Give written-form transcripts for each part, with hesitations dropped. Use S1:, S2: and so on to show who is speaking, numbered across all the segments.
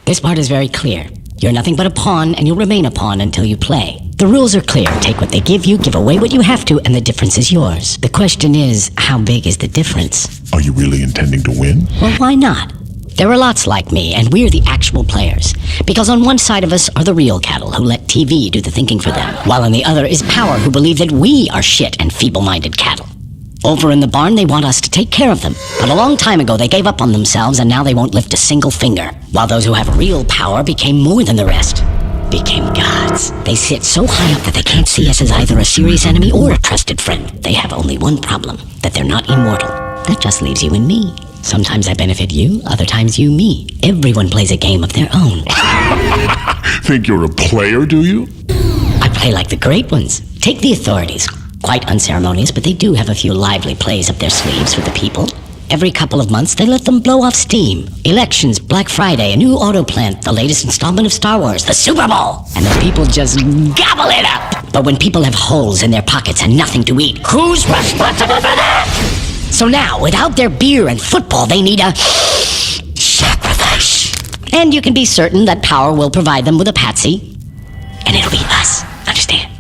S1: This part is very clear. You're nothing but a pawn, and you'll remain a pawn until you play. The rules are clear. Take what they give you, give away what you have to, and the difference is yours. The question is, how big is the difference?
S2: Are you really intending to win?
S1: Well, why not? There are lots like me, and we're the actual players. Because on one side of us are the real cattle who let TV do the thinking for them, while on the other is power who believe that we are shit and feeble-minded cattle. Over in the barn, they want us to take care of them. But a long time ago, they gave up on themselves, and now they won't lift a single finger. While those who have real power became more than the rest. Became gods. They sit so high up that they can't see us as either a serious enemy or a trusted friend. They have only one problem, that they're not immortal. That just leaves you and me. Sometimes I benefit you, other times you me. Everyone plays a game of their own.
S2: Think you're a player, do you?
S1: I play like the great ones. Take the authorities. Quite unceremonious, but they do have a few lively plays up their sleeves for the people. Every couple of months, they let them blow off steam. Elections, Black Friday, a new auto plant, the latest installment of Star Wars, the Super Bowl. And the people just gobble it up. But when people have holes in their pockets and nothing to eat, who's responsible for that? So now, without their beer and football, they need a sacrifice. And you can be certain that power will provide them with a patsy. And it'll be us. Understand?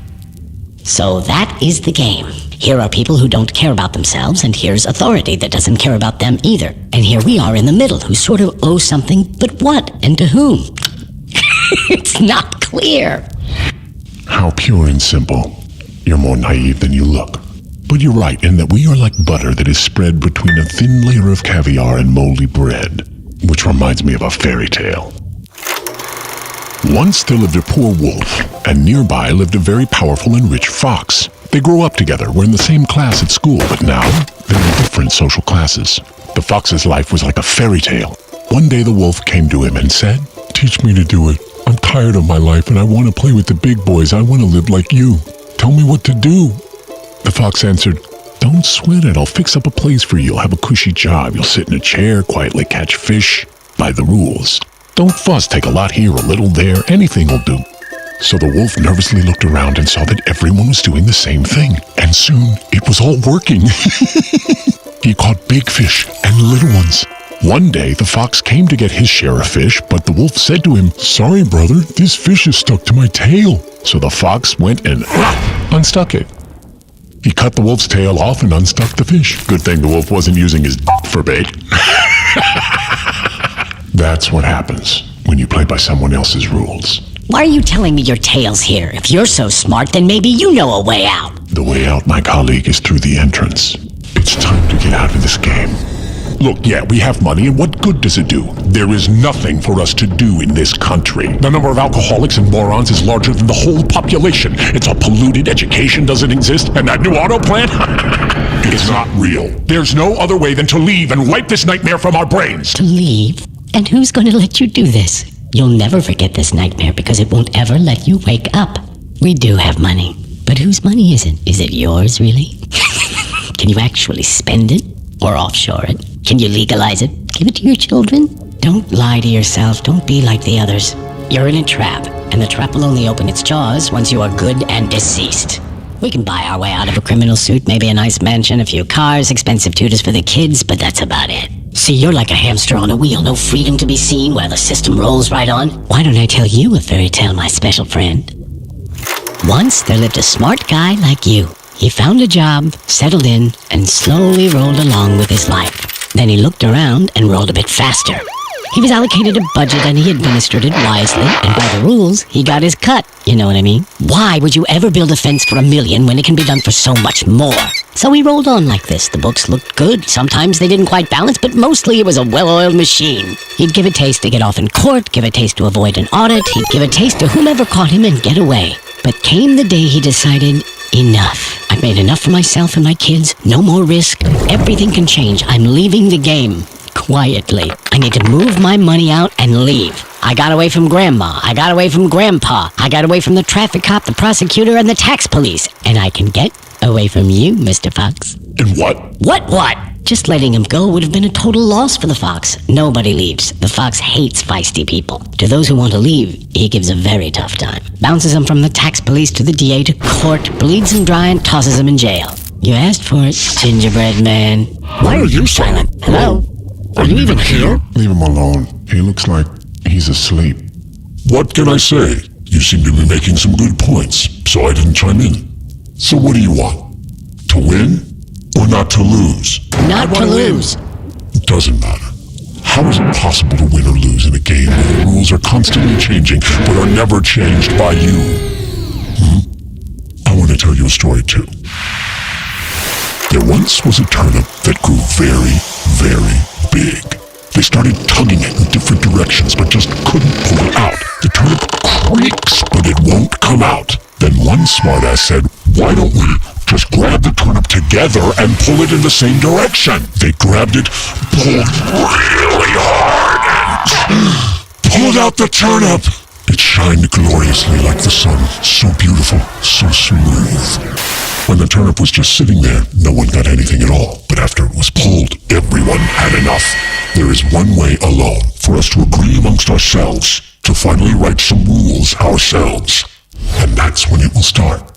S1: So that is the game. Here are people who don't care about themselves, and here's authority that doesn't care about them either. And here we are in the middle, who sort of owe something, but what and to whom? It's not clear.
S2: How pure and simple. You're more naive than you look. But you're right in that we are like butter that is spread between a thin layer of caviar and moldy bread, which reminds me of a fairy tale. Once there lived a poor wolf, and nearby lived a very powerful and rich fox. They grew up together, were in the same class at school, but now they're in different social classes. The fox's life was like a fairy tale. One day the wolf came to him and said, "Teach me to do it. I'm tired of my life and I want to play with the big boys. I want to live like you. Tell me what to do." The fox answered, "Don't sweat it. I'll fix up a place for you. You'll have a cushy job. You'll sit in a chair, quietly catch fish, by the rules. Don't fuss. Take a lot here, a little there. Anything will do." So the wolf nervously looked around and saw that everyone was doing the same thing. And soon, it was all working. He caught big fish and little ones. One day, the fox came to get his share of fish, but the wolf said to him, "Sorry, brother, this fish is stuck to my tail." So the fox went and unstuck it. He cut the wolf's tail off and unstuck the fish. Good thing the wolf wasn't using his for bait. That's what happens when you play by someone else's rules.
S1: Why are you telling me your tale's here? If you're so smart, then maybe you know a way out.
S2: The way out, my colleague, is through the entrance. It's time to get out of this game. Look, yeah, we have money, and what good does it do? There is nothing for us to do in this country. The number of alcoholics and morons is larger than the whole population. It's all polluted, education doesn't exist, and that new auto plant? It's not real. There's no other way than to leave and wipe this nightmare from our brains.
S1: To leave? And who's going to let you do this? You'll never forget this nightmare because it won't ever let you wake up. We do have money, but whose money is it? Is it yours, really? Can you actually spend it? Or offshore it? Can you legalize it? Give it to your children? Don't lie to yourself. Don't be like the others. You're in a trap, and the trap will only open its jaws once you are good and deceased. We can buy our way out of a criminal suit, maybe a nice mansion, a few cars, expensive tutors for the kids, but that's about it. See, you're like a hamster on a wheel, no freedom to be seen while the system rolls right on. Why don't I tell you a fairy tale, my special friend? Once there lived a smart guy like you. He found a job, settled in, and slowly rolled along with his life. Then he looked around and rolled a bit faster. He was allocated a budget and he administered it wisely, and by the rules, he got his cut. You know what I mean? Why would you ever build a fence for $1 million when it can be done for so much more? So he rolled on like this. The books looked good. Sometimes they didn't quite balance, but mostly it was a well-oiled machine. He'd give a taste to get off in court, give a taste to avoid an audit, he'd give a taste to whomever caught him and get away. But came the day he decided, enough. I've made enough for myself and my kids. No more risk. Everything can change. I'm leaving the game. Quietly. I need to move my money out and leave. I got away from Grandma. I got away from Grandpa. I got away from the traffic cop, the prosecutor, and the tax police. And I can get away from you, Mr. Fox.
S2: And what?
S1: What? Just letting him go would have been a total loss for the fox. Nobody leaves. The fox hates feisty people. To those who want to leave, he gives a very tough time. Bounces them from the tax police to the DA to court, bleeds them dry and tosses them in jail. You asked for it, gingerbread man. Why are you silent? Hello? Are you even here?
S2: Leave him alone. He looks like He's asleep. What can I say? You seem to be making some good points, so I didn't chime in. So what do you want? To win or not to lose?
S1: Not to lose.
S2: It doesn't matter. How is it possible to win or lose in a game where the rules are constantly changing but are never changed by you? I want to tell you a story too. There once was a turnip that grew very, very big. They started tugging it in different directions but just couldn't pull it out. The turnip creaks but it won't come out. Then one smartass said, why don't we just grab the turnip together and pull it in the same direction? They grabbed it, pulled really hard, and pulled out the turnip. It shined gloriously like the sun, so beautiful, so smooth. When the turnip was just sitting there, no one got anything at all. But after it was pulled, everyone had enough. There is one way alone for us to agree amongst ourselves, to finally write some rules ourselves. And that's when it will start.